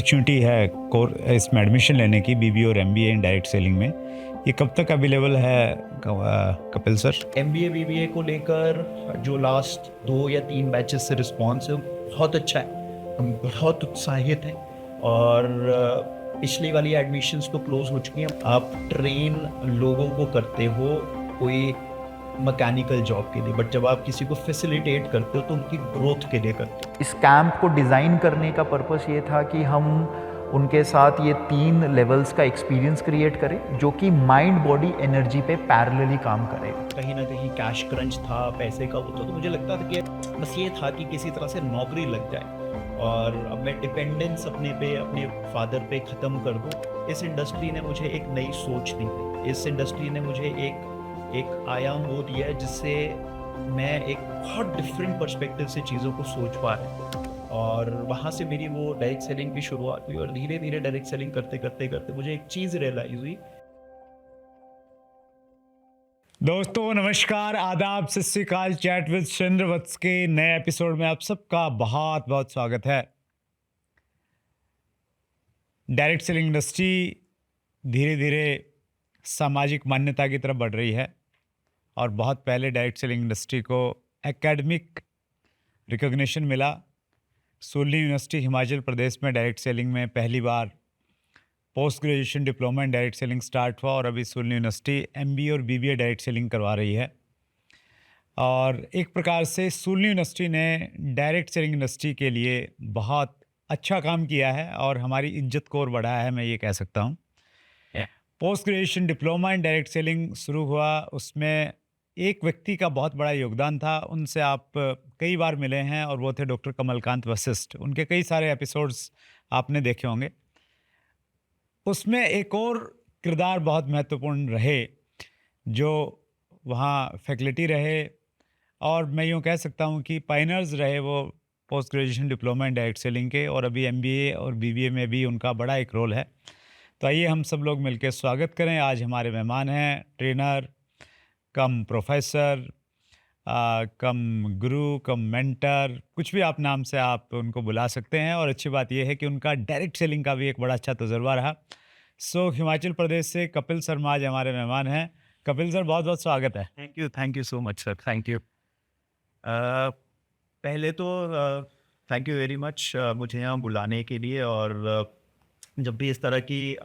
Opportunity है इसमें admission लेने की, बीबीए और एमबीए इन डायरेक्ट सेलिंग में, ये कब तक अवेलेबल है कपिल सर? MBA BBA को लेकर जो लास्ट 2 या 3 बैचेस से रिस्पॉन्स है बहुत अच्छा है। हम बहुत उत्साहित हैं और पिछली वाली एडमिशन्स तो क्लोज हो चुकी हैं। आप ट्रेन लोगों को करते हो कोई मैकेनिकल जॉब के लिए, बट जब आप किसी को फैसिलिटेट करते हो तो उनकी ग्रोथ के लिए करते हो। इस कैंप को डिज़ाइन करने का पर्पस ये था कि हम उनके साथ ये 3 लेवल्स का एक्सपीरियंस क्रिएट करें जो कि माइंड बॉडी एनर्जी पे पैरेलली काम करे। कहीं ना कहीं कैश क्रंच था, पैसे का वो था, तो मुझे लगता था कि बस ये था कि किसी तरह से नौकरी लग जाए और अब मैं डिपेंडेंस अपने फादर पे ख़त्म कर दूँ। इस इंडस्ट्री ने मुझे एक नई सोच दी, इस इंडस्ट्री ने मुझे एक आयाम वो दिया है जिससे मैं एक बहुत डिफरेंट पर्सपेक्टिव से चीज़ों को सोच पा रहा हूँ। और वहाँ से मेरी वो डायरेक्ट सेलिंग की शुरुआत हुई और धीरे धीरे डायरेक्ट सेलिंग करते करते करते मुझे एक चीज़ रियलाइज हुई। दोस्तों नमस्कार, आदाब, सत श्री अकाल। चैट विद चंद्रवत्स के नए एपिसोड में आप सबका बहुत बहुत स्वागत है। डायरेक्ट सेलिंग इंडस्ट्री धीरे धीरे सामाजिक मान्यता की तरफ बढ़ रही है और बहुत पहले डायरेक्ट सेलिंग इंडस्ट्री को एकेडमिक रिकॉग्निशन मिला। सुरली यूनिवर्सिटी हिमाचल प्रदेश में डायरेक्ट सेलिंग में पहली बार post graduation diploma in direct selling start हुआ और अभी सुरली यूनिवर्सिटी एमबीए और बीबीए डायरेक्ट सेलिंग करवा रही है। और एक प्रकार से सुरली यूनिवर्सिटी ने डायरेक्ट सेलिंग इंडस्ट्री के लिए बहुत अच्छा काम किया है और हमारी इज्जत को और बढ़ाया है, मैं ये कह सकता हूँ। Post graduation diploma in direct selling शुरू हुआ, उसमें एक व्यक्ति का बहुत बड़ा योगदान था। उनसे आप कई बार मिले हैं और वो थे डॉक्टर कमलकांत वशिष्ठ। उनके कई सारे एपिसोड्स आपने देखे होंगे। उसमें एक और किरदार बहुत महत्वपूर्ण रहे जो वहाँ फैकल्टी रहे और मैं यूँ कह सकता हूँ कि पायनर्स रहे वो post graduation diploma in direct selling के, और अभी एमबीए और बीबीए में भी उनका बड़ा एक रोल है। तो आइए हम सब लोग मिलकर स्वागत करें। आज हमारे मेहमान हैं ट्रेनर कम प्रोफेसर, कम गुरु, कम मेंटर, कुछ भी आप नाम से आप उनको बुला सकते हैं। और अच्छी बात यह है कि उनका डायरेक्ट सेलिंग का भी एक बड़ा अच्छा तजुर्बा रहा। सो हिमाचल प्रदेश से कपिल शर्मा आज हमारे मेहमान हैं। कपिल सर, बहुत बहुत स्वागत है। Thank you so much sir, thank you. पहले तो थैंक यू वेरी मच मुझे यहाँ बुलाने के लिए। और जब भी इस तरह की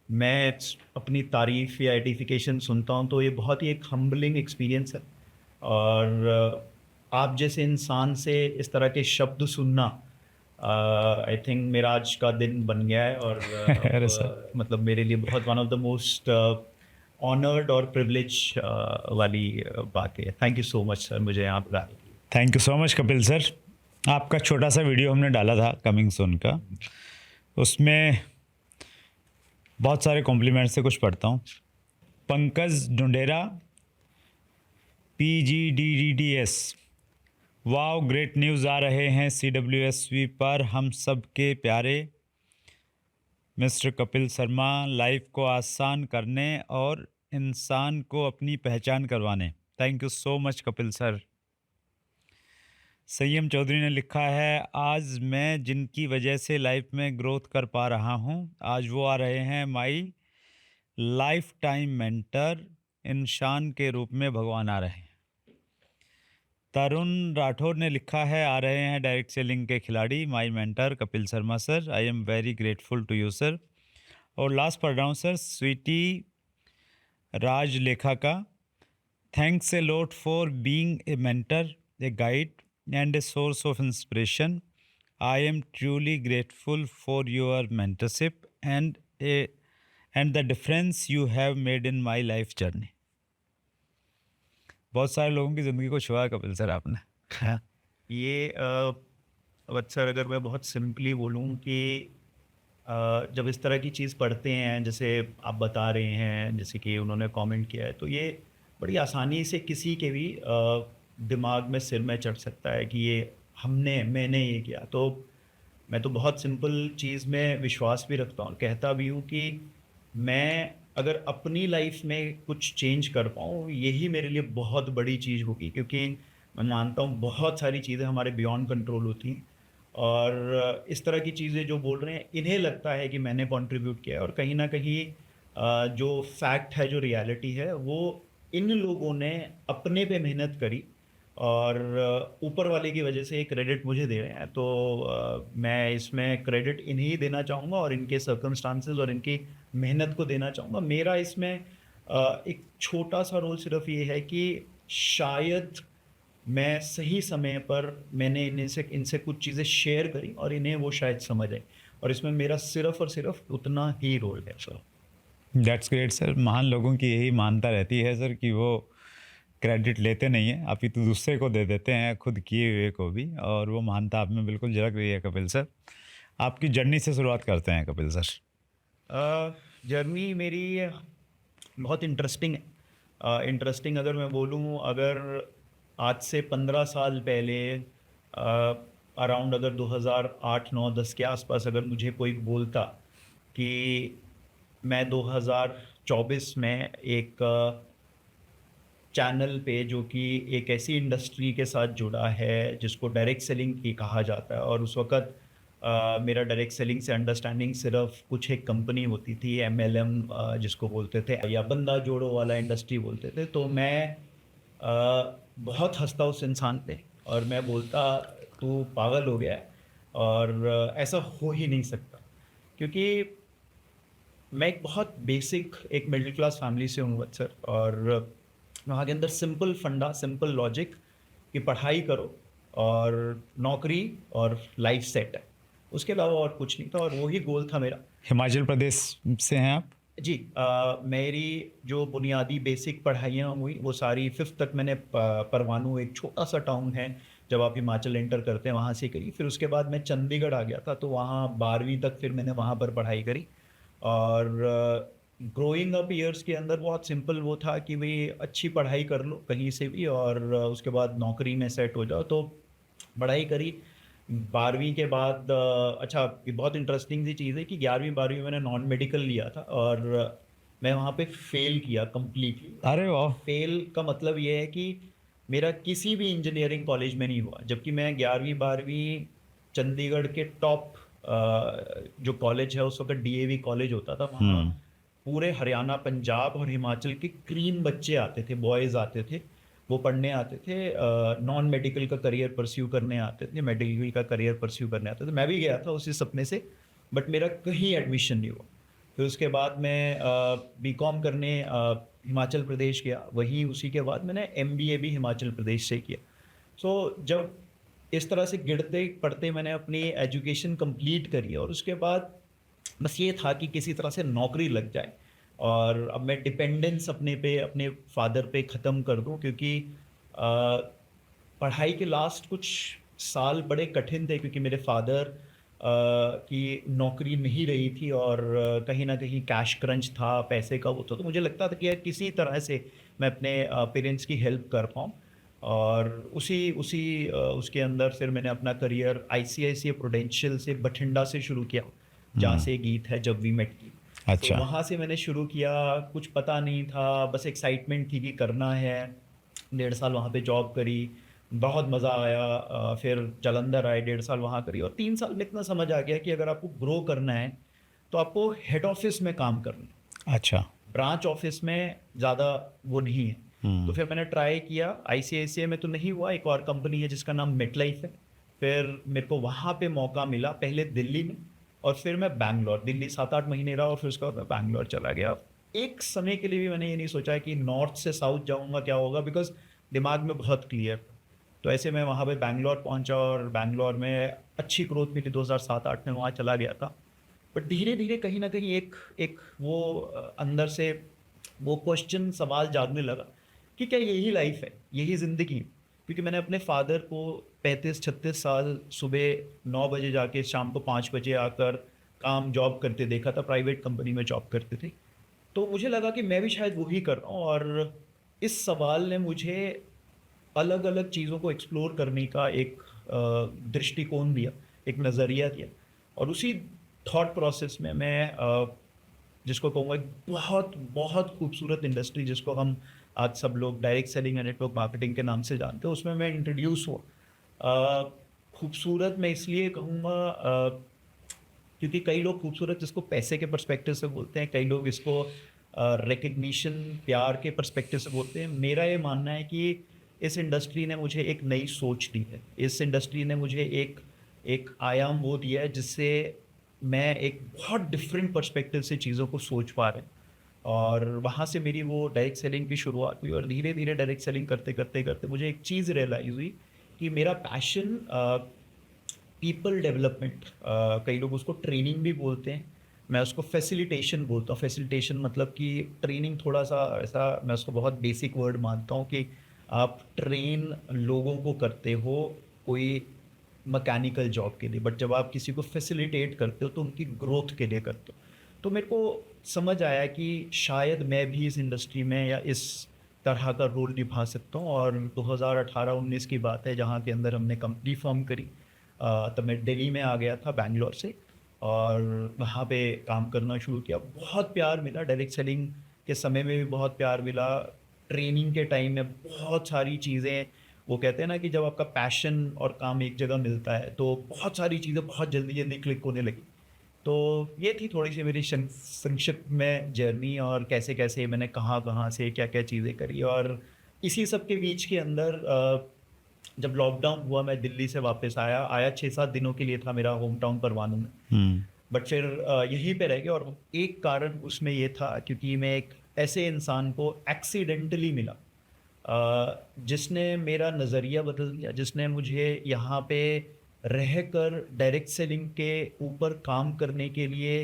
मैं अपनी तारीफ़ या एडिफिकेशन सुनता हूँ तो ये बहुत ही एक हम्बलिंग एक्सपीरियंस है। और आप जैसे इंसान से इस तरह के शब्द सुनना आई थिंक मेरा आज का दिन बन गया है। और अरे सर, मतलब मेरे लिए बहुत one of the most honoured और प्रिविलेज वाली बात है। Thank you so much sir मुझे यहाँ बुलाने के लिए। Thank you so much Kapil sir. आपका छोटा सा वीडियो हमने डाला था कमिंग सून का, उसमें बहुत सारे कॉम्प्लीमेंट्स से कुछ पढ़ता हूँ। Pankaj Dhundhera PGDDDS, wow great news आ रहे हैं CWSV पर हम सब के प्यारे मिस्टर कपिल शर्मा, लाइफ को आसान करने और इंसान को अपनी पहचान करवाने। Thank you so much Kapil sir. संयम चौधरी ने लिखा है, आज मैं जिनकी वजह से लाइफ में ग्रोथ कर पा रहा हूँ, आज वो आ रहे हैं माई लाइफ टाइम मेंटर, इंसान के रूप में भगवान आ रहे हैं। तरुण राठौर ने लिखा है, आ रहे हैं डायरेक्ट सेलिंग के खिलाड़ी, my mentor Kapil Sharma sir, I am very grateful to you sir. और लास्ट पढ़ रहा हूँ सर, स्वीटी राज लेखा का, thanks a lot for being a mentor, a guide and a source of inspiration. I am truly grateful for your mentorship and the difference you have made in my life journey. बहुत सारे लोगों की ज़िंदगी को छुआ Kapil sir आपने। ये sir अगर मैं बहुत सिंपली बोलूँ कि जब इस तरह की चीज़ पढ़ते हैं जैसे आप बता रहे हैं, जैसे कि उन्होंने कमेंट किया है, तो ये बड़ी आसानी से किसी के भी दिमाग में सिर में चढ़ सकता है कि ये मैंने ये किया। तो मैं तो बहुत सिंपल चीज़ में विश्वास भी रखता हूँ और कहता भी हूँ कि मैं अगर अपनी लाइफ में कुछ चेंज कर पाऊँ यही मेरे लिए बहुत बड़ी चीज़ होगी, क्योंकि मैं मानता हूँ बहुत सारी चीज़ें हमारे बियॉन्ड कंट्रोल होती हैं और इस तरह की चीज़ें जो बोल रहे हैं इन्हें लगता है कि मैंने कंट्रीब्यूट किया है, और कहीं ना कहीं जो फैक्ट है, जो रियलिटी है, वो इन लोगों ने अपने पे मेहनत करी और ऊपर वाले की वजह से ये क्रेडिट मुझे दे रहे हैं। तो मैं इसमें क्रेडिट इन्हें ही देना चाहूँगा और इनके सर्कमस्टांसेस और इनकी मेहनत को देना चाहूँगा। मेरा इसमें एक छोटा सा रोल सिर्फ ये है कि शायद मैं सही समय पर मैंने इनसे कुछ चीज़ें शेयर करी और इन्हें वो शायद समझ आए, और इसमें मेरा सिर्फ और सिर्फ उतना ही रोल है सर। That's great sir. महान लोगों की यही मानता रहती है सर कि वो क्रेडिट लेते नहीं हैं, आप ही तो दूसरे को दे देते हैं, खुद किए हुए को भी, और वो महानता आप में बिल्कुल झलक रही है कपिल सर। आपकी जर्नी से शुरुआत करते हैं कपिल सर। जर्नी मेरी बहुत इंटरेस्टिंग है। इंटरेस्टिंग अगर मैं बोलूँ, अगर आज से 15 साल पहले अराउंड अगर 2008, 9, 10 के आसपास अगर मुझे कोई बोलता कि मैं 2024 में एक चैनल पे, जो कि एक ऐसी इंडस्ट्री के साथ जुड़ा है जिसको डायरेक्ट सेलिंग की कहा जाता है, और उस वक़्त मेरा डायरेक्ट सेलिंग से अंडरस्टैंडिंग सिर्फ कुछ एक कंपनी होती थी, MLM जिसको बोलते थे, या बंदा जोड़ो वाला इंडस्ट्री बोलते थे, तो मैं बहुत हंसता उस इंसान पे और मैं बोलता तू पागल हो गया है, और ऐसा हो ही नहीं सकता, क्योंकि मैं एक बहुत बेसिक एक मिडिल क्लास फैमिली से हूँ सर। और वहाँ के अंदर सिंपल फंडा, सिंपल लॉजिक कि पढ़ाई करो और नौकरी और लाइफ सेट है, उसके अलावा और कुछ नहीं था, और वही गोल था मेरा। हिमाचल प्रदेश से हैं आप? जी, मेरी जो बुनियादी बेसिक पढ़ाइयाँ हुई वो सारी 5th तक मैंने परवाणू, एक छोटा सा टाउन है जब आप हिमाचल एंटर करते हैं, वहाँ से करी। फिर उसके बाद मैं चंडीगढ़ आ गया था, तो वहाँ 12वीं तक फिर मैंने वहाँ पर पढ़ाई करी। और ग्रोइंग अप ईयर्स के अंदर बहुत सिंपल वो था कि भाई अच्छी पढ़ाई कर लो कहीं से भी, और उसके बाद नौकरी में सेट हो जाओ, तो पढ़ाई करी। 12वीं के बाद अच्छा, ये बहुत इंटरेस्टिंग सी चीज़ है कि 11वीं 12वीं मैंने नॉन मेडिकल लिया था, और मैं वहाँ पे फेल किया कम्प्लीटली। अरे वाह। फेल का मतलब ये है कि मेरा किसी भी इंजीनियरिंग कॉलेज में नहीं हुआ, जबकि मैं 11वीं 12वीं चंडीगढ़ के टॉप जो कॉलेज है उस वक्त DAV कॉलेज होता था, वहाँ पूरे हरियाणा, पंजाब और हिमाचल के क्रीम बच्चे आते थे, बॉयज़ आते थे, वो पढ़ने आते थे, नॉन मेडिकल का करियर परस्यू करने आते थे, मेडिकल का करियर परस्यू करने आते थे। मैं भी गया था उसी सपने से, बट मेरा कहीं एडमिशन नहीं हुआ। फिर उसके बाद मैं BCom करने हिमाचल प्रदेश गया, वहीं उसी के बाद मैंने MBA भी हिमाचल प्रदेश से किया। सो जब इस तरह से गिरते पढ़ते मैंने अपनी एजुकेशन कंप्लीट करी, और उसके बाद बस ये था कि किसी तरह से नौकरी लग जाए, और अब मैं डिपेंडेंस अपने फादर पे ख़त्म कर दूं, क्योंकि पढ़ाई के लास्ट कुछ साल बड़े कठिन थे, क्योंकि मेरे फादर की नौकरी नहीं रही थी, और कहीं ना कहीं कैश क्रंच था, पैसे का वो था, तो मुझे लगता था कि यार किसी तरह से मैं अपने पेरेंट्स की हेल्प कर पाऊँ। और उसके अंदर फिर मैंने अपना करियर ICICI प्रूडेंशियल से बठिंडा से शुरू किया, जहाँ से गीत है जब वी मेट की। अच्छा। तो वहाँ से मैंने शुरू किया, कुछ पता नहीं था, बस एक्साइटमेंट थी कि करना है। 1.5 साल वहाँ पे जॉब करी, बहुत मज़ा आया। फिर जालंधर आए, 1.5 साल वहाँ करी, और 3 साल में इतना समझ आ गया कि अगर आपको ग्रो करना है तो आपको हेड ऑफिस में काम करना है, अच्छा। ब्रांच ऑफिस में ज़्यादा वो नहीं है। तो फिर मैंने ट्राई किया, ICICI में तो नहीं हुआ, एक और कंपनी है जिसका नाम MetLife है, फिर मेरे को वहाँ पे मौका मिला, पहले दिल्ली में, और फिर मैं बैंगलोर, दिल्ली 7-8 महीने रहा, और फिर उसके बाद मैं बैंगलोर चला गया। एक समय के लिए भी मैंने ये नहीं सोचा है कि नॉर्थ से साउथ जाऊँगा क्या होगा, बिकॉज दिमाग में बहुत क्लियर। तो ऐसे मैं वहाँ पे बैंगलोर पहुँचा, और बैंगलोर में अच्छी ग्रोथ मिली, 2007-8 में वहाँ चला गया था। बट धीरे धीरे कहीं ना कहीं एक वो अंदर से वो क्वेश्चन, सवाल जागने लगा कि क्या यही लाइफ है, यही ज़िंदगी? क्योंकि मैंने अपने फादर को 35-36 साल सुबह 9 बजे जाके शाम को 5 बजे आकर काम जॉब करते देखा था, प्राइवेट कंपनी में जॉब करते थे। तो मुझे लगा कि मैं भी शायद वही कर रहा हूँ, और इस सवाल ने मुझे अलग अलग चीज़ों को एक्सप्लोर करने का एक दृष्टिकोण दिया, एक नज़रिया दिया। और उसी थॉट प्रोसेस में मैं जिसको कहूँगा एक बहुत बहुत खूबसूरत इंडस्ट्री, जिसको हम आज सब लोग direct selling and network marketing के नाम से जानते हैं, उसमें मैं इंट्रोड्यूस हुआ। खूबसूरत मैं इसलिए कहूँगा क्योंकि कई लोग खूबसूरत इसको पैसे के पर्सपेक्टिव से बोलते हैं, कई लोग इसको रिकग्निशन, प्यार के पर्सपेक्टिव से बोलते हैं। मेरा ये मानना है कि इस इंडस्ट्री ने मुझे एक नई सोच दी है। इस इंडस्ट्री ने मुझे एक एक आयाम वो दिया है जिससे मैं एक बहुत डिफरेंट पर्सपेक्टिव से चीज़ों को सोच पा रहा हूँ। और वहाँ से मेरी वो डायरेक्ट सेलिंग की शुरुआत हुई और धीरे-धीरे डायरेक्ट सेलिंग करते मुझे एक चीज़ रियलाइज़ हुई कि मेरा पैशन पीपल डेवलपमेंट, कई लोग उसको ट्रेनिंग भी बोलते हैं, मैं उसको फैसिलिटेशन बोलता हूँ। फैसिलिटेशन मतलब कि ट्रेनिंग थोड़ा सा ऐसा, मैं उसको बहुत बेसिक वर्ड मानता हूँ कि आप ट्रेन लोगों को करते हो कोई मैकेनिकल जॉब के लिए, बट जब आप किसी को फैसिलिटेट करते हो तो उनकी ग्रोथ के लिए करते हो। तो मेरे को समझ आया कि शायद मैं भी इस इंडस्ट्री में या इस तरह का रोल निभा सकता हूँ। और 2018-19 की बात है जहाँ के अंदर हमने कंपनी फॉर्म करी। तब मैं दिल्ली में आ गया था बैंगलोर से और वहाँ पे काम करना शुरू किया। बहुत प्यार मिला, डायरेक्ट सेलिंग के समय में भी बहुत प्यार मिला, ट्रेनिंग के टाइम में बहुत सारी चीज़ें, वो कहते हैं ना कि जब आपका पैशन और काम एक जगह मिलता है तो बहुत सारी चीज़ें बहुत जल्दी क्लिक होने लगी। तो ये थी थोड़ी-सी मेरी संक्षिप्त में जर्नी और कैसे-कैसे मैंने कहाँ-कहाँ से क्या-क्या चीज़ें करी। और इसी सब के बीच के अंदर जब लॉकडाउन हुआ मैं दिल्ली से वापस आया 6-7 दिनों के लिए था मेरा होम टाउन परवाणू में। हम्म, बट फिर यहीं पे रह गया और एक कारण उसमें ये था क्योंकि मैं एक ऐसे इंसान को एक्सीडेंटली मिला जिसने मेरा नज़रिया बदल दिया, जिसने मुझे यहाँ पे रहकर डायरेक्ट सेलिंग के ऊपर काम करने के लिए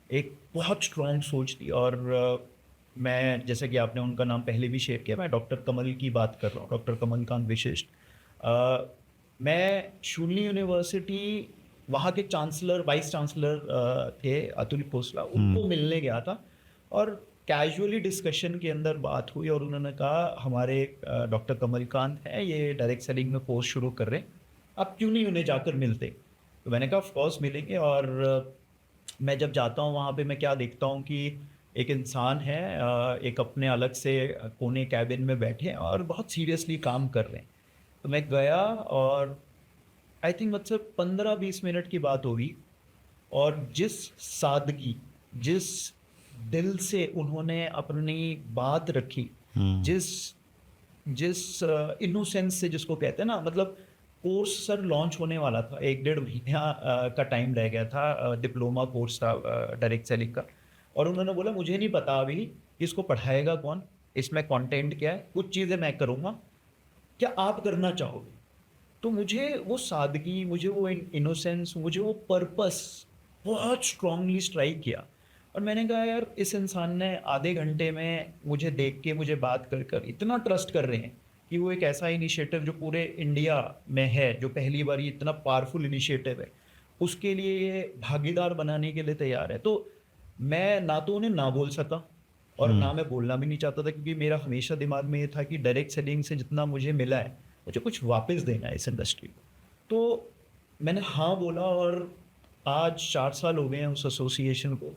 एक बहुत स्ट्रॉन्ग सोच दी। और मैं, जैसे कि आपने उनका नाम पहले भी शेयर किया, मैं डॉक्टर कमल की बात कर रहा हूँ, डॉक्टर कमलकांत विशिष्ट। मैं शून्य यूनिवर्सिटी, वहाँ के चांसलर, वाइस चांसलर थे अतुल खोसला, उनको मिलने गया था और कैजुअली डिस्कशन के अंदर बात हुई और उन्होंने कहा हमारे डॉक्टर कमलकांत हैं, ये डायरेक्ट सेलिंग में कोर्स शुरू कर रहे हैं, आप क्यों नहीं उन्हें जाकर मिलते। तो मैंने कहा ऑफ कोर्स मिलेंगे। और मैं जब जाता हूँ वहाँ पे मैं क्या देखता हूँ कि एक इंसान है, एक अपने अलग से कोने कैबिन में बैठे हैं और बहुत सीरियसली काम कर रहे हैं। तो मैं गया और आई थिंक मतलब 15-20 मिनट की बात होगी और जिस सादगी, जिस दिल से उन्होंने अपनी बात रखी, जिस जिस इनोसेंस से, जिसको कहते हैं ना, मतलब कोर्स सर लॉन्च होने वाला था, 1-1.5 महीना का टाइम रह गया था, डिप्लोमा कोर्स था डायरेक्ट सेलिंग का। और उन्होंने बोला मुझे नहीं पता अभी कि इसको पढ़ाएगा कौन, इसमें कंटेंट क्या है, कुछ चीज़ें मैं करूँगा, क्या आप करना चाहोगे। तो मुझे वो सादगी, मुझे वो इनोसेंस, मुझे वो पर्पस बहुत स्ट्रांगली स्ट्राइक किया। और मैंने कहा यार इस इंसान ने आधे घंटे में मुझे देख के, मुझे बात कर कर इतना ट्रस्ट कर रहे हैं कि वो एक ऐसा इनिशिएटिव जो पूरे इंडिया में है, जो पहली बार ये इतना पावरफुल इनिशिएटिव है, उसके लिए ये भागीदार बनाने के लिए तैयार है। तो मैं ना तो उन्हें ना बोल सका और ना मैं बोलना भी नहीं चाहता था, क्योंकि मेरा हमेशा दिमाग में ये था कि डायरेक्ट सेलिंग से जितना मुझे मिला है मुझे कुछ वापस देना है इस इंडस्ट्री को। तो मैंने हाँ बोला और आज 4 साल हो गए हैं उस एसोसिएशन को।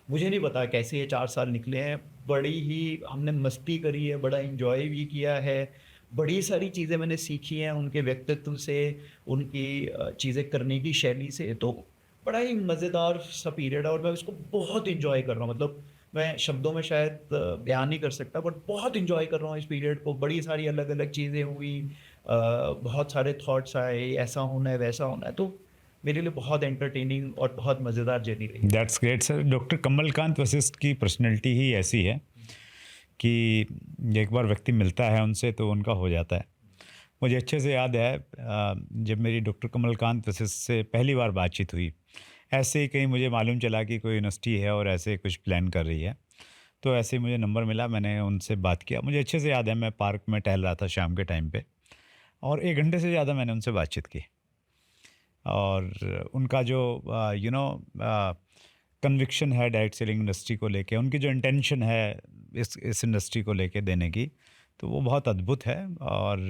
मुझे नहीं पता कैसे ये 4 साल निकले हैं, बड़ी ही हमने मस्ती करी है, बड़ा एन्जॉय भी किया है, बड़ी सारी चीज़ें मैंने सीखी हैं उनके व्यक्तित्व से, उनकी चीज़ें करने की शैली से। तो बड़ा ही मज़ेदार सा पीरियड है और मैं उसको बहुत एन्जॉय कर रहा हूँ। मतलब मैं शब्दों में शायद बयान नहीं कर सकता, बट बहुत एन्जॉय कर रहा हूँ इस पीरियड को। बड़ी सारी अलग-अलग चीज़ें हुई, बहुत सारे थॉट्स आए, ऐसा होना है, वैसा होना है। तो मेरे लिए बहुत एंटरटेनिंग और बहुत मज़ेदार जर्नी रही। That's great sir. Doctor Kamalkant Vashishtha की पर्सनैलिटी ही ऐसी है कि एक बार व्यक्ति मिलता है उनसे तो उनका हो जाता है। मुझे अच्छे से याद है जब मेरी डॉक्टर कमलकांत वशिष्ठ से पहली बार बातचीत हुई, ऐसे ही कहीं मुझे मालूम चला कि कोई यूनिवर्सिटी है और ऐसे कुछ प्लान कर रही है, तो ऐसे ही मुझे नंबर मिला, मैंने उनसे बात किया। मुझे अच्छे से याद है मैं पार्क में टहल रहा था शाम के टाइम पे और 1 घंटे से ज़्यादा मैंने उनसे बातचीत की। और उनका जो कन्विक्शन है डायरेक्ट सेलिंग इंडस्ट्री को लेके, उनकी जो इंटेंशन है इस इंडस्ट्री को लेके देने की, तो वो बहुत अद्भुत है। और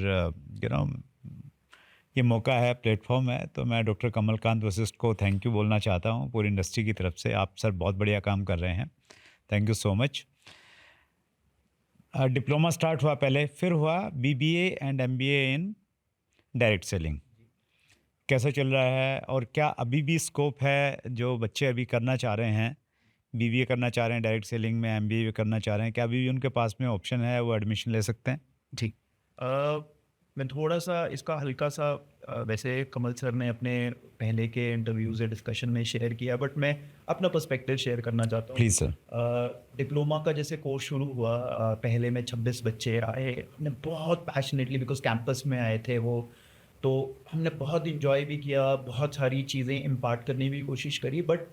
ये मौका है, प्लेटफॉर्म है, तो मैं डॉक्टर कमलकांत वशिष्ठ को थैंक यू बोलना चाहता हूँ पूरी इंडस्ट्री की तरफ से। आप सर बहुत बढ़िया काम कर रहे हैं, thank you so much. Diploma start हुआ पहले, फिर हुआ BBA and MBA in direct selling. कैसा चल रहा है और क्या अभी भी स्कोप है जो बच्चे अभी करना चाह रहे हैं, बीबीए करना चाह रहे हैं, डायरेक्ट सेलिंग में एमबीए करना चाह रहे हैं, क्या अभी भी उनके पास में ऑप्शन है, वो एडमिशन ले सकते हैं? जी। मैं थोड़ा-सा इसका हल्का-सा वैसे कमल सर ने अपने पहले के इंटरव्यूज़ या डिस्कशन में शेयर किया, बट मैं अपना पर्सपेक्टिव शेयर करना चाहता हूँ। Please sir. डिप्लोमा का जैसे कोर्स शुरू हुआ, पहले में 26 बच्चे आए, हमने बहुत पैशनेटली बिकॉज़ कैंपस में आए थे वो, तो हमने बहुत एन्जॉय भी किया, बहुत सारी चीज़ें इम्पार्ट करने की भी कोशिश करी, बट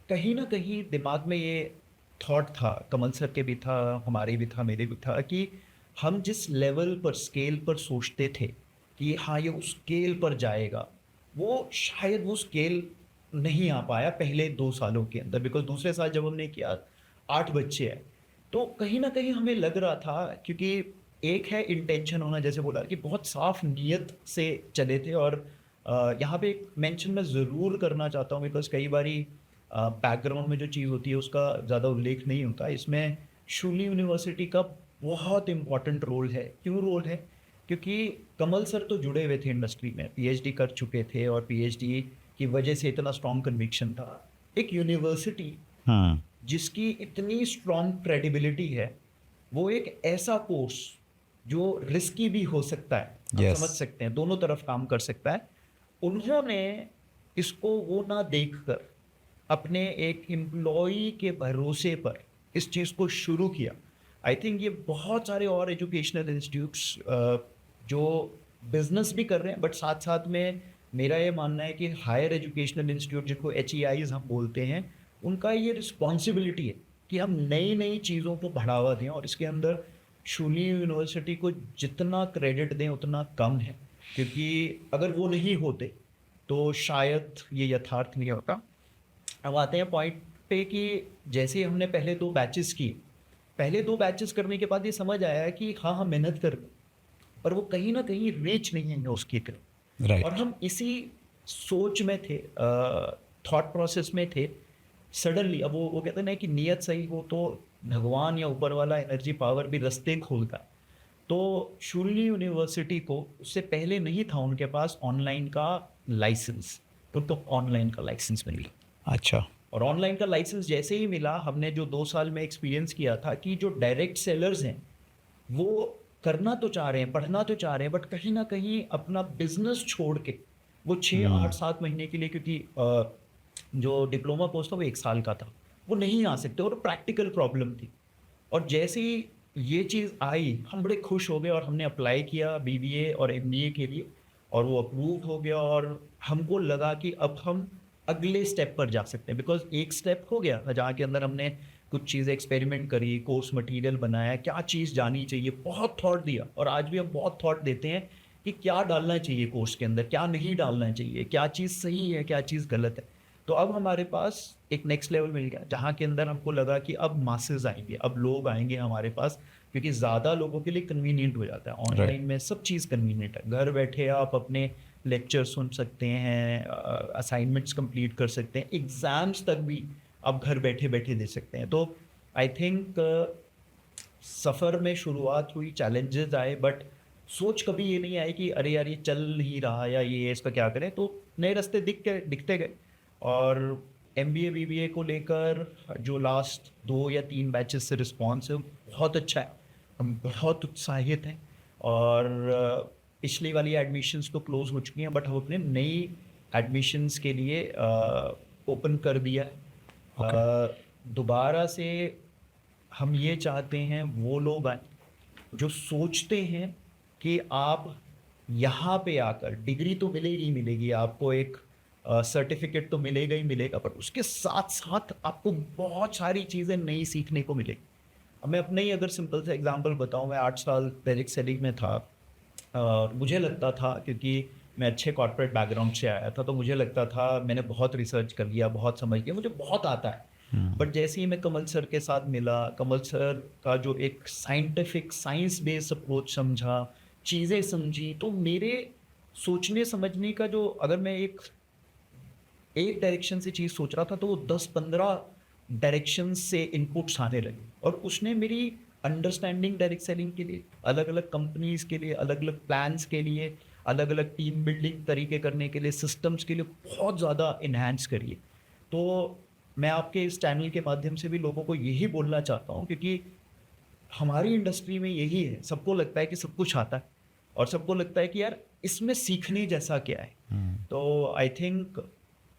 कहीं न कहीं दिमाग में ये थॉट था, कमल सर के भी था, हमारे भी था, मेरे भी था कि हम जिस लेवल पर, स्केल पर सोचते थे कि हाँ, ये उस स्केल पर जाएगा, वो शायद वो स्केल नहीं आ पाया पहले 2 सालों के अंदर, बिकॉज़ दूसरे साल जब हमने किया 8 बच्चे आए। तो कहीं न कहीं हमें लग रहा था, क्योंकि एक है इंटेंशन होना, जैसे बोला कि बहुत साफ़ नीयत से चले थे, और यहाँ पे एक मेंशन मैं ज़रूर करना चाहता हूँ, बिकॉज़ कई बारी बैकग्राउंड में जो चीज़ होती है उसका ज़्यादा उल्लेख नहीं होता। इसमें शूली यूनिवर्सिटी का बहुत इम्पोर्टेंट रोल है। क्यों रोल है? क्योंकि कमल सर तो जुड़े हुए थे इंडस्ट्री में, पीएचडी कर चुके थे, और पीएचडी की वजह से इतना स्ट्रॉन्ग कन्विक्शन था। एक यूनिवर्सिटी हाँ। जिसकी इतनी स्ट्रॉन्ग क्रेडिबिलिटी है, वो एक ऐसा कोर्स जो रिस्की भी हो सकता है, आप Yes. समझ सकते हैं, दोनों तरफ काम कर सकता है। उन्होंने इसको वो ना देखकर अपने एक एम्प्लॉई के भरोसे पर इस चीज़ को शुरू किया। आई थिंक ये बहुत सारे और एजुकेशनल इंस्टीट्यूट्स जो बिजनेस भी कर रहे हैं, बट साथ साथ में मेरा ये मानना है कि हायर एजुकेशनल इंस्टीट्यूट, जिनको HEIs हम बोलते हैं, उनका ये रिस्पॉन्सिबिलिटी है कि हम नई नई चीज़ों को बढ़ावा दें, और इसके अंदर शूली यूनिवर्सिटी को जितना क्रेडिट दें उतना कम है, क्योंकि अगर वो नहीं होते तो शायद ये यथार्थ नहीं होता। अब आते हैं पॉइंट पे कि जैसे हमने पहले 2 बैचेस किए, पहले 2 बैचेस करने के बाद ये समझ आया कि हाँ, हम मेहनत कर रहे हैं, पर वो कहीं न कहीं रीच नहीं है उसकी तरफ। राइट। और हम इसी सोच में थे, थॉट प्रोसेस में थे। सडनली अब वो कहते हैं ना कि नियत सही हो तो भगवान या ऊपर वाला एनर्जी पावर भी रास्ते खोलता है। तो शूली यूनिवर्सिटी को उससे पहले नहीं था उनके पास ऑनलाइन का लाइसेंस, तो ऑनलाइन का लाइसेंस मिल गया। अच्छा। और ऑनलाइन का लाइसेंस जैसे ही मिला, हमने जो 2 साल में एक्सपीरियंस किया था कि जो डायरेक्ट सेलर्स हैं, वो करना तो चाह रहे हैं, पढ़ना तो चाह रहे हैं, बट कहीं न कहीं अपना बिज़नेस छोड़ के वो 6, 8, 7 महीने के लिए, क्योंकि जो डिप्लोमा कोर्स था वो 1 साल का था, वो नहीं आ सकते, और प्रैक्टिकल प्रॉब्लम थी। और जैसे ही ये चीज़ आई, हम बड़े खुश हो गए और हमने अप्लाई किया बीबीए और एमबीए के लिए, और वो अप्रूव हो गया, और हमको लगा कि अब हम अगले स्टेप पर जा सकते हैं, बिकॉज़ एक स्टेप हो गया था जहाँ के अंदर हमने कुछ चीज़ें एक्सपेरिमेंट करी, कोर्स मटेरियल बनाया, क्या चीज़ जानी चाहिए, बहुत थॉट दिया, और आज भी हम बहुत थॉट देते हैं कि क्या डालना चाहिए कोर्स के अंदर, क्या नहीं डालना चाहिए, क्या चीज़ सही है, क्या चीज़ गलत है। तो अब हमारे पास एक नेक्स्ट लेवल मिल गया, जहाँ के अंदर हमको लगा कि अब मासेस आएँगे, अब लोग आएँगे हमारे पास, क्योंकि ज़्यादा लोगों के लिए कन्वीनिएंट हो जाता है। ऑनलाइन में सब चीज़ कन्वीनिएंट है, घर बैठे आप अपने लेक्चर सुन सकते हैं, असाइनमेंट्स कंप्लीट कर सकते हैं, एग्ज़ाम्स तक भी आप घर बैठे-बैठे दे सकते हैं। तो आई थिंक सफ़र में शुरुआत हुई, चैलेंजेस आए, बट सोच कभी ये नहीं आई कि अरे यार ये चल नहीं रहा, या ये इसका क्या करें, तो नए रास्ते दिखते गए। और एमबीए बीबीए को लेकर जो लास्ट 2 या 3 बैचेस से रिस्पॉन्स है बहुत अच्छा है, हम बहुत उत्साहित हैं, और पिछली वाली एडमिशन्स तो क्लोज हो चुकी हैं, बट हम अपने नई एडमिशन्स के लिए ओपन कर दिया है। दोबारा से हम ये चाहते हैं वो लोग आए जो सोचते हैं कि आप यहाँ पे आकर डिग्री तो मिलेगी ही मिलेगी, आपको एक सर्टिफिकेट तो मिलेगा ही मिलेगा, पर उसके साथ साथ आपको बहुत सारी चीज़ें नई सीखने को मिलेगी। अब मैं अपना ही अगर सिंपल सा एग्जांपल बताऊं, मैं 8 साल डायरेक्ट सेलिंग में था, और मुझे लगता था, क्योंकि मैं अच्छे कॉर्पोरेट बैकग्राउंड से आया था, तो मुझे लगता था मैंने बहुत रिसर्च कर लिया, बहुत समझ लिया, मुझे बहुत आता है। बट जैसे ही मैं कमल सर के साथ मिला, कमल सर का जो एक साइंटिफिक साइंस बेस्ड अप्रोच समझा, चीज़ें समझी, तो मेरे सोचने समझने का जो, अगर मैं एक डायरेक्शन से चीज़ सोच रहा था, तो वो 10-15 डायरेक्शन से इनपुट्स आने लगे, और उसने मेरी अंडरस्टैंडिंग डायरेक्ट सेलिंग के लिए, अलग अलग कंपनीज के लिए, अलग अलग प्लान्स के लिए, अलग अलग टीम बिल्डिंग तरीके करने के लिए, सिस्टम्स के लिए बहुत ज़्यादा इन्हांस करिए। तो मैं आपके इस चैनल के माध्यम से भी लोगों को यही बोलना चाहता हूँ, क्योंकि हमारी इंडस्ट्री में यही है, सबको लगता है कि सब कुछ आता है और सबको लगता है कि यार इसमें सीखने जैसा क्या है। तो आई थिंक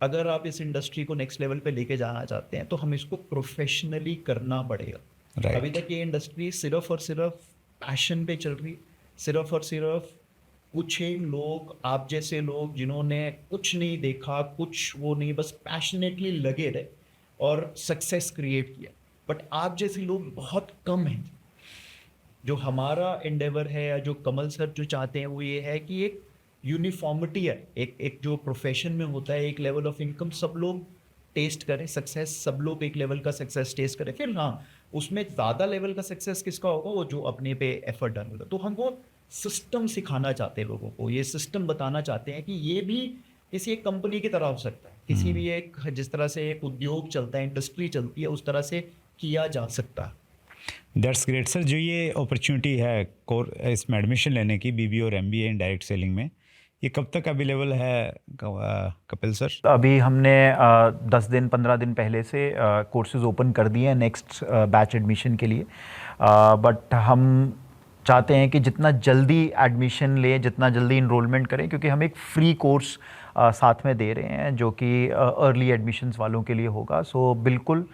अगर आप इस इंडस्ट्री को नेक्स्ट लेवल पे लेके जाना चाहते हैं तो हम इसको प्रोफेशनली करना पड़ेगा। Right. अभी तक ये इंडस्ट्री सिर्फ और सिर्फ पैशन पे चल रही, सिर्फ और सिर्फ कुछ ही लोग, आप जैसे लोग जिन्होंने कुछ नहीं देखा, कुछ वो नहीं, बस पैशनेटली लगे रहे और सक्सेस क्रिएट किया। बट आप जैसे लोग बहुत कम हैं। जो हमारा एंडेवर है या जो कमल सर जो चाहते हैं वो ये है कि एक यूनिफॉर्मिटी है, एक जो प्रोफेशन में होता है, एक लेवल ऑफ इनकम सब लोग टेस्ट करें, सक्सेस सब लोग एक लेवल का सक्सेस टेस्ट करें। फिर हाँ, उसमें ज़्यादा लेवल का सक्सेस किसका होगा, वो जो अपने पे एफर्ट डालेगा। तो हम वो सिस्टम सिखाना चाहते हैं लोगों को, ये सिस्टम बताना चाहते हैं कि ये भी किसी एक कंपनी की तरह हो सकता है, किसी भी एक, जिस तरह से एक उद्योग चलता है, इंडस्ट्री चलती है, उस तरह से किया जा सकता है। That's great sir. जो ये अपॉर्चुनिटी है इसमें एडमिशन लेने की, BBA और MBA इन डायरेक्ट सेलिंग में, ये कब तक अवेलेबल है कपिल सर? अभी हमने 10 दिन 15 दिन पहले से कोर्सेज ओपन कर दिए हैं नेक्स्ट बैच एडमिशन के लिए। बट हम चाहते हैं कि जितना जल्दी एडमिशन लें, जितना जल्दी इनरोलमेंट करें, क्योंकि हम एक फ्री कोर्स साथ में दे रहे हैं जो कि अर्ली एडमिशन्स वालों के लिए होगा। सो बिल्कुल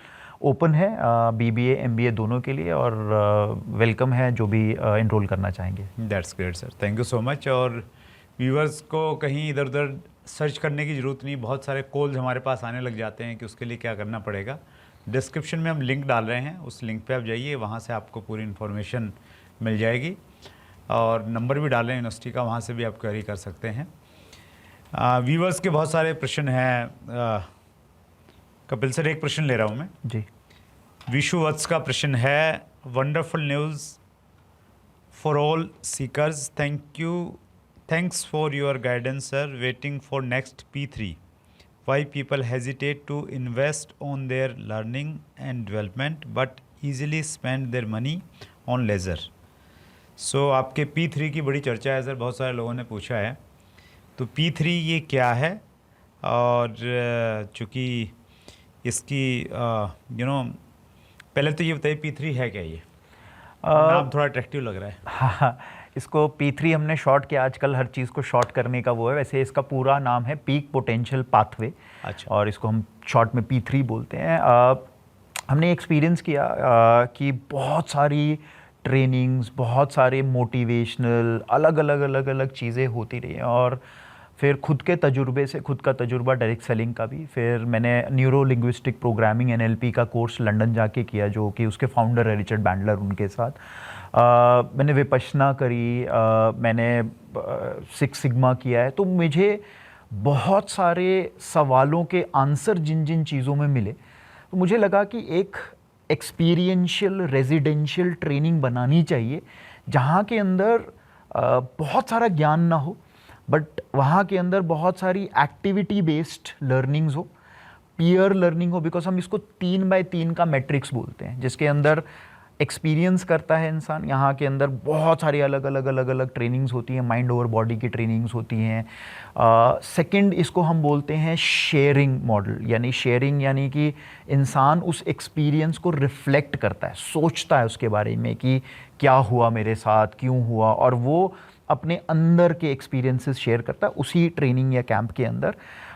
ओपन है BBA MBA दोनों के लिए, और वेलकम है जो भी इनरोल करना चाहेंगे। That's great sir, thank you so much. और व्यूअर्स को कहीं इधर उधर सर्च करने की ज़रूरत नहीं, बहुत सारे कॉल्स हमारे पास आने लग जाते हैं कि उसके लिए क्या करना पड़ेगा। डिस्क्रिप्शन में हम लिंक डाल रहे हैं, उस लिंक पे आप जाइए, वहाँ से आपको पूरी इन्फॉर्मेशन मिल जाएगी, और नंबर भी डालें यूनिवर्सिटी का, वहाँ से भी आप क्वेरी कर सकते हैं। व्यूअर्स के बहुत सारे प्रश्न हैं। कपिल सर, एक प्रश्न ले रहा हूँ मैं जी। विशु वत्स का प्रश्न है, wonderful news for all seekers, thanks for your guidance sir, waiting for next P3, why people hesitate to invest on their learning and development but easily spend their money on leisure. So आपके P3 की बड़ी चर्चा है sir, बहुत सारे लोगों ने पूछा है, तो P3 ये क्या है, और चूँकि इसकी पहले तो ये बताइए P3 है क्या? ये नाम थोड़ा अट्रैक्टिव लग रहा है। हाँ, इसको P3 हमने शॉर्ट किया, आजकल हर चीज़ को शॉर्ट करने का वो है। वैसे इसका पूरा नाम है पीक पोटेंशियल पाथवे। अच्छा। और इसको हम शॉर्ट में P3 बोलते हैं। हमने एक्सपीरियंस किया कि बहुत सारी ट्रेनिंग्स, बहुत सारे मोटिवेशनल अलग अलग चीज़ें होती रही हैं, और फिर खुद के तजुर्बे से, खुद का तजुर्बा डायरेक्ट सेलिंग का भी, फिर मैंने न्यूरो लिंग्विस्टिक प्रोग्रामिंग NLP का कोर्स लंदन जाके किया, जो कि उसके फाउंडर है रिचर्ड बैंडलर, उनके साथ मैंने विपश्यना करी, मैंने 6 सिग्मा किया है। तो मुझे बहुत सारे सवालों के आंसर जिन जिन चीज़ों में मिले, तो मुझे लगा कि एक एक्सपीरियंशियल रेजिडेंशियल ट्रेनिंग बनानी चाहिए, जहाँ के अंदर बहुत सारा ज्ञान ना हो, बट वहाँ के अंदर बहुत सारी एक्टिविटी बेस्ड लर्निंग्स हो, पीयर लर्निंग हो, बिकॉज हम इसको 3x3 का मैट्रिक्स बोलते हैं, जिसके अंदर एक्सपीरियंस करता है इंसान। यहाँ के अंदर बहुत सारी अलग अलग ट्रेनिंग्स होती हैं, माइंड ओवर बॉडी की ट्रेनिंग्स होती हैं। सेकंड, इसको हम बोलते हैं शेयरिंग मॉडल, यानी शेयरिंग यानी कि इंसान उस एक्सपीरियंस को रिफ्लेक्ट करता है, सोचता है उसके बारे में कि क्या हुआ मेरे साथ, क्यों हुआ, और वो अपने अंदर के एक्सपीरियंसेस शेयर करता है उसी ट्रेनिंग या कैंप के अंदर।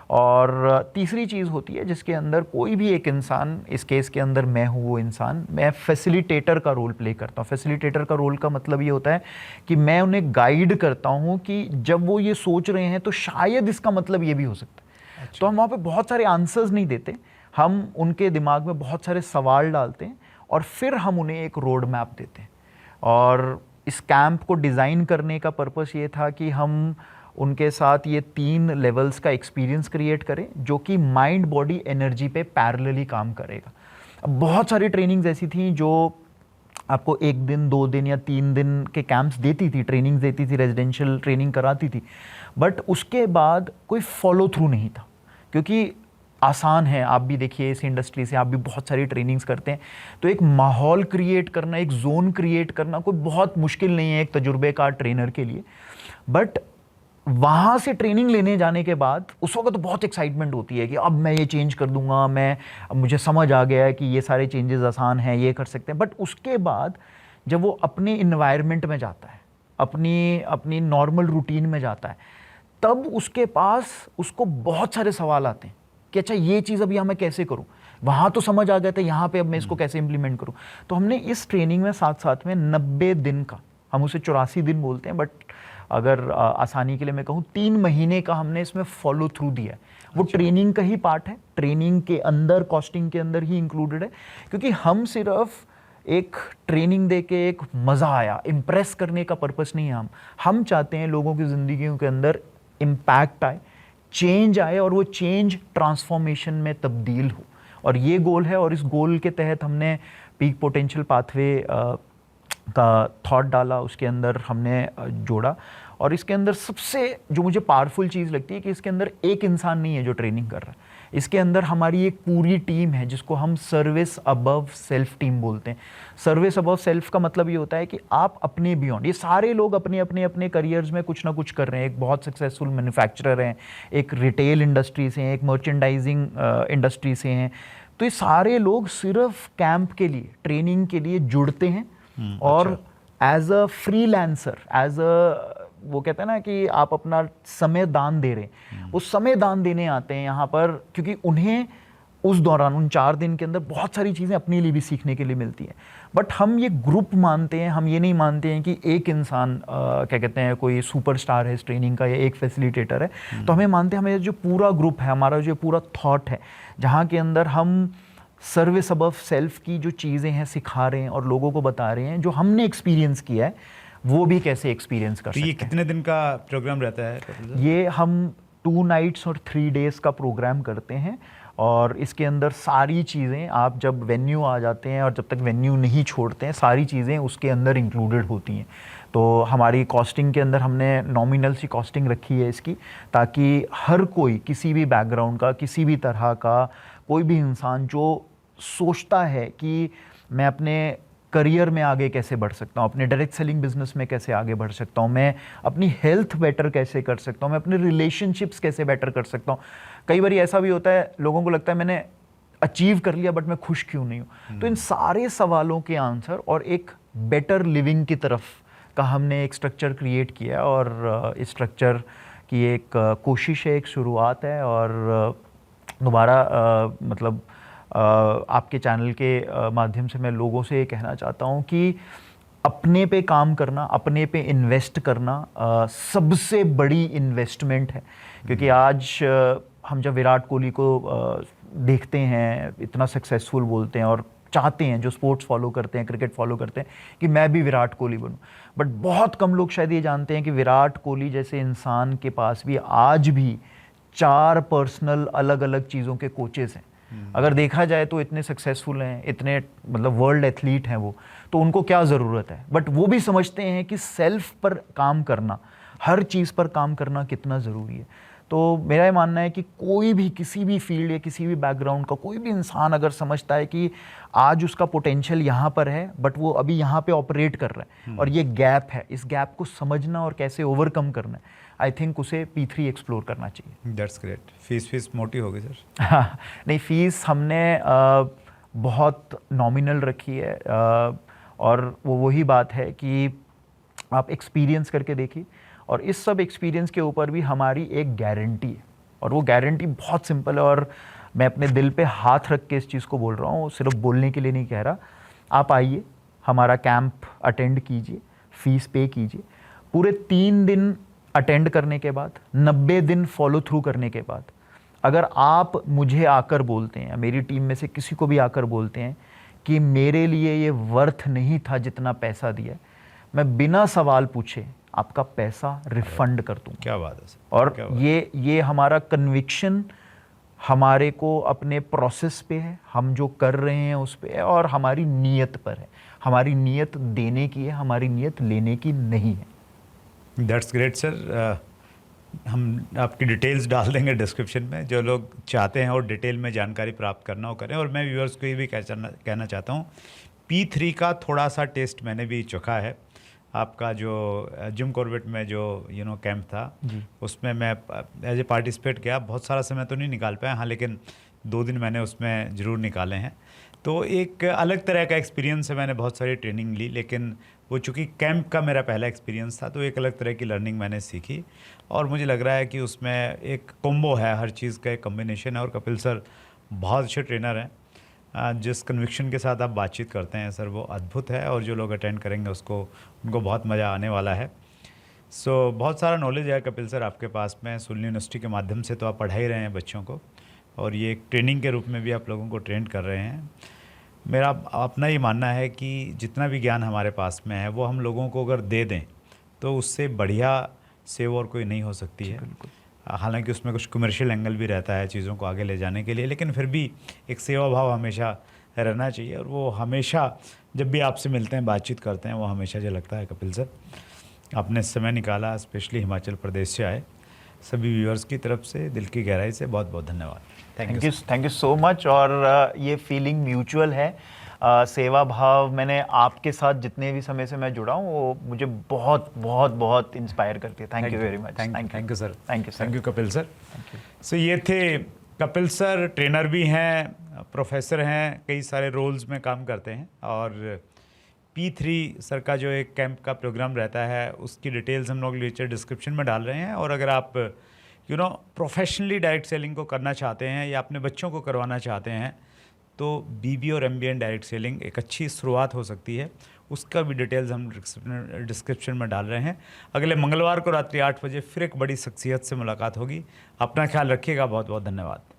और तीसरी चीज़ होती है जिसके अंदर कोई भी एक इंसान, इस केस के अंदर मैं हूँ वो इंसान, मैं फैसिलिटेटर का रोल प्ले करता हूँ। फैसिलिटेटर का रोल का मतलब ये होता है कि मैं उन्हें गाइड करता हूँ कि जब वो ये सोच रहे हैं तो शायद इसका मतलब ये भी हो सकता है। अच्छा। तो हम वहाँ पे बहुत सारे आंसर्स नहीं देते, हम उनके दिमाग में बहुत सारे सवाल डालते हैं और फिर हम उन्हें एक रोड मैप देते हैं। और इस कैंप को डिज़ाइन करने का पर्पस ये था कि हम उनके साथ ये 3 लेवल्स का एक्सपीरियंस क्रिएट करें, जो कि माइंड बॉडी एनर्जी पे पैरेलली काम करेगा। अब बहुत सारी ट्रेनिंग्स ऐसी थी जो आपको 1 दिन, 2 दिन या 3 दिन के कैंप्स देती थी, ट्रेनिंग्स देती थी, रेजिडेंशियल ट्रेनिंग कराती थी, बट उसके बाद कोई फॉलो थ्रू नहीं था। क्योंकि आसान है, आप भी देखिए इस इंडस्ट्री से, आप भी बहुत सारी ट्रेनिंग्स करते हैं, तो एक माहौल क्रिएट करना, एक जोन क्रिएट करना कोई बहुत मुश्किल नहीं है एक तजुर्बेकार ट्रेनर के लिए। बट वहाँ से ट्रेनिंग लेने जाने के बाद उस वक्त तो बहुत एक्साइटमेंट होती है कि अब मैं ये चेंज कर दूंगा, अब मुझे समझ आ गया है कि ये सारे चेंजेस आसान हैं, ये कर सकते हैं। बट उसके बाद जब वो अपने इन्वायरमेंट में जाता है, अपनी अपनी नॉर्मल रूटीन में जाता है, तब उसके पास उसको बहुत सारे सवाल आते हैं कि अच्छा ये चीज़ अभी मैं कैसे करूँ, वहाँ तो समझ आ गया था, यहाँ पे अब मैं इसको कैसे इंप्लीमेंट करूँ। तो हमने इस ट्रेनिंग में साथ साथ में 90 दिन का, हम उसे 84 दिन बोलते हैं, बट अगर आसानी के लिए मैं कहूँ 3 महीने का हमने इसमें फॉलो थ्रू दिया है। वो ट्रेनिंग का ही पार्ट है, ट्रेनिंग के अंदर, कॉस्टिंग के अंदर ही इंक्लूडेड है, क्योंकि हम सिर्फ एक ट्रेनिंग दे के एक मज़ा आया, इम्प्रेस करने का पर्पस नहीं है। हम चाहते हैं लोगों की ज़िंदगियों के अंदर इम्पैक्ट आए, चेंज आए, और वो चेंज ट्रांसफॉर्मेशन में तब्दील हो, और ये गोल है। और इस गोल के तहत हमने पीक पोटेंशियल पाथवे का थॉट डाला, उसके अंदर हमने जोड़ा। और इसके अंदर सबसे जो मुझे पावरफुल चीज़ लगती है कि इसके अंदर एक इंसान नहीं है जो ट्रेनिंग कर रहा है, इसके अंदर हमारी एक पूरी टीम है जिसको हम सर्विस अबव सेल्फ टीम बोलते हैं। सर्विस अबव सेल्फ का मतलब ये होता है कि आप अपने बियॉन्ड, ये सारे लोग अपने अपने अपने करियर्स में कुछ ना कुछ कर रहे हैं। एक बहुत सक्सेसफुल मैन्युफैक्चरर हैं, एक रिटेल इंडस्ट्री से हैं, एक मर्चेंडाइजिंग इंडस्ट्री से हैं। तो ये सारे लोग सिर्फ कैंप के लिए, ट्रेनिंग के लिए जुड़ते हैं, और as a freelancer, as a, वो कहते हैं ना कि आप अपना समय दान दे रहे हैं, वो समय दान देने आते हैं यहाँ पर, क्योंकि उन्हें उस दौरान, उन 4 दिन के अंदर बहुत सारी चीज़ें अपने लिए भी सीखने के लिए मिलती हैं। बट हम ये ग्रुप मानते हैं, हम ये नहीं मानते हैं कि एक इंसान क्या कहते हैं कोई सुपरस्टार है इस ट्रेनिंग का, या एक फैसिलिटेटर है। तो हमें मानते हैं, हमें जो पूरा ग्रुप है, हमारा जो पूरा थॉट है, जहाँ के अंदर हम सर्विस अबव सेल्फ की जो चीज़ें हैं सिखा रहे हैं और लोगों को बता रहे हैं, जो हमने एक्सपीरियंस किया है वो भी कैसे एक्सपीरियंस कर तो सकते ये हैं। कितने दिन का प्रोग्राम रहता है कपिल सर? ये हम 2 नाइट्स और 3 डेज़ का प्रोग्राम करते हैं, और इसके अंदर सारी चीज़ें, आप जब वेन्यू आ जाते हैं और जब तक वेन्यू नहीं छोड़ते हैं, सारी चीज़ें उसके अंदर इंक्लूडेड होती हैं। तो हमारी कॉस्टिंग के अंदर हमने नॉमिनल सी कॉस्टिंग रखी है इसकी, ताकि हर कोई, किसी भी बैकग्राउंड का, किसी भी तरह का कोई भी इंसान जो सोचता है कि मैं अपने करियर में आगे कैसे बढ़ सकता हूँ, अपने डायरेक्ट सेलिंग बिजनेस में कैसे आगे बढ़ सकता हूँ, मैं अपनी हेल्थ बेटर कैसे कर सकता हूँ, मैं अपने रिलेशनशिप्स कैसे बेटर कर सकता हूँ। कई बार ऐसा भी होता है, लोगों को लगता है मैंने अचीव कर लिया बट मैं खुश क्यों नहीं हूँ। तो इन सारे सवालों के आंसर और एक बेटर लिविंग की तरफ का हमने एक स्ट्रक्चर क्रिएट किया, और इस स्ट्रक्चर की एक कोशिश है, एक शुरुआत है। और दोबारा मतलब आपके चैनल के माध्यम से मैं लोगों से ये कहना चाहता हूँ कि अपने पे काम करना, अपने पे इन्वेस्ट करना सबसे बड़ी इन्वेस्टमेंट है। क्योंकि आज हम जब विराट कोहली को देखते हैं, इतना सक्सेसफुल बोलते हैं, और चाहते हैं, जो स्पोर्ट्स फॉलो करते हैं, क्रिकेट फॉलो करते हैं, कि मैं भी विराट कोहली बनूं। बट बहुत कम लोग शायद ये जानते हैं कि विराट कोहली जैसे इंसान के पास भी आज भी 4 पर्सनल अलग अलग चीज़ों के कोचेस हैं। अगर देखा जाए तो इतने सक्सेसफुल हैं, इतने मतलब वर्ल्ड एथलीट हैं वो, तो उनको क्या ज़रूरत है। बट वो भी समझते हैं कि सेल्फ पर काम करना, हर चीज़ पर काम करना कितना ज़रूरी है। तो मेरा ये मानना है कि कोई भी, किसी भी फील्ड या किसी भी बैकग्राउंड का कोई भी इंसान अगर समझता है कि आज उसका पोटेंशियल यहाँ पर है बट वो अभी यहाँ पे ऑपरेट कर रहा है, और ये गैप है, इस गैप को समझना और कैसे ओवरकम करना है, आई थिंक उसे P3 एक्सप्लोर करना चाहिए। That's great. फीस मोटी होगी सर? नहीं, फीस हमने बहुत नॉमिनल रखी है, और वो वही बात है कि आप एक्सपीरियंस करके देखिए, और इस सब एक्सपीरियंस के ऊपर भी हमारी एक गारंटी है, और वो गारंटी बहुत सिंपल है, और मैं अपने दिल पे हाथ रख के इस चीज़ को बोल रहा हूँ, सिर्फ बोलने के लिए नहीं कह रहा। आप आइए, हमारा कैंप अटेंड कीजिए, फीस पे कीजिए। पूरे 3 दिन अटेंड करने के बाद, 90 दिन फॉलो थ्रू करने के बाद, अगर आप मुझे आकर बोलते हैं, मेरी टीम में से किसी को भी आकर बोलते हैं कि मेरे लिए ये वर्थ नहीं था जितना पैसा दिया, मैं बिना सवाल पूछे आपका पैसा रिफंड कर दूंगा। क्या बात है सर। और ये हमारा कन्विक्शन हमारे को अपने प्रोसेस पे है, हम जो कर रहे हैं उस पे है, और हमारी नीयत पर है। हमारी नीयत देने की है, हमारी नीयत लेने की नहीं है। That's great sir. हम आपकी डिटेल्स डाल देंगे डिस्क्रिप्शन में, जो लोग चाहते हैं और डिटेल में जानकारी प्राप्त करना हो करें। और मैं व्यूअर्स को ये भी कहना चाहता हूँ, P3 का थोड़ा सा टेस्ट मैंने भी चखा है। आपका जो जिम कॉर्बेट में जो कैंप था, उसमें मैं एज ए पार्टिसिपेट किया। बहुत सारा समय तो नहीं निकाल पाया, हाँ, लेकिन 2 दिन मैंने उसमें ज़रूर निकाले हैं। तो एक अलग तरह का एक्सपीरियंस है, मैंने बहुत सारी ट्रेनिंग ली, लेकिन वो चूँकि कैंप का मेरा पहला एक्सपीरियंस था, तो एक अलग तरह की लर्निंग मैंने सीखी। और मुझे लग रहा है कि उसमें एक कॉम्बो है, हर चीज़ का एक कॉम्बिनेशन है। और कपिल सर बहुत अच्छे ट्रेनर हैं, जिस कन्विक्शन के साथ आप बातचीत करते हैं सर, वो अद्भुत है। और जो लोग अटेंड करेंगे उनको बहुत मज़ा आने वाला है। सो बहुत सारा नॉलेज है कपिल सर आपके पास में। सुलनी यूनिवर्सिटी के माध्यम से तो आप पढ़ा ही रहे हैं बच्चों को, और ये एक ट्रेनिंग के रूप में भी आप लोगों को ट्रेन कर रहे हैं। मेरा अपना ही मानना है कि जितना भी ज्ञान हमारे पास में है, वो हम लोगों को अगर दे दें तो उससे बढ़िया सेवा और कोई नहीं हो सकती है। हालांकि उसमें कुछ कमर्शियल एंगल भी रहता है चीज़ों को आगे ले जाने के लिए, लेकिन फिर भी एक सेवा भाव हमेशा रहना चाहिए। और वो हमेशा जब भी आपसे मिलते हैं, बातचीत करते हैं, वो हमेशा जो लगता है कपिल सर आपने समय निकाला, स्पेशली हिमाचल प्रदेश से आए। सभी व्यूअर्स की तरफ से दिल की गहराई से बहुत बहुत धन्यवाद। Thank you so much. और ये फीलिंग म्यूचुअल है। सेवा भाव मैंने आपके साथ जितने भी समय से मैं जुड़ा हूँ, वो मुझे बहुत बहुत बहुत इंस्पायर करती है। Thank you very much. Thank you sir. Thank you Kapil sir. So ये थे कपिल सर, ट्रेनर भी हैं, प्रोफेसर हैं, कई सारे रोल्स में काम करते हैं। और P3 सर का जो एक कैंप का प्रोग्राम रहता है, उसकी डिटेल्स हम लोग नीचे डिस्क्रिप्शन में डाल रहे हैं। और अगर आप प्रोफेशनली डायरेक्ट सेलिंग को करना चाहते हैं या अपने बच्चों को करवाना चाहते हैं, तो BB और MBA इन डायरेक्ट सेलिंग एक अच्छी शुरुआत हो सकती है। उसका भी डिटेल्स हम डिस्क्रिप्शन में डाल रहे हैं। अगले मंगलवार को रात्रि 8 बजे फिर एक बड़ी शख्सियत से मुलाकात होगी। अपना ख्याल रखिएगा। बहुत बहुत धन्यवाद।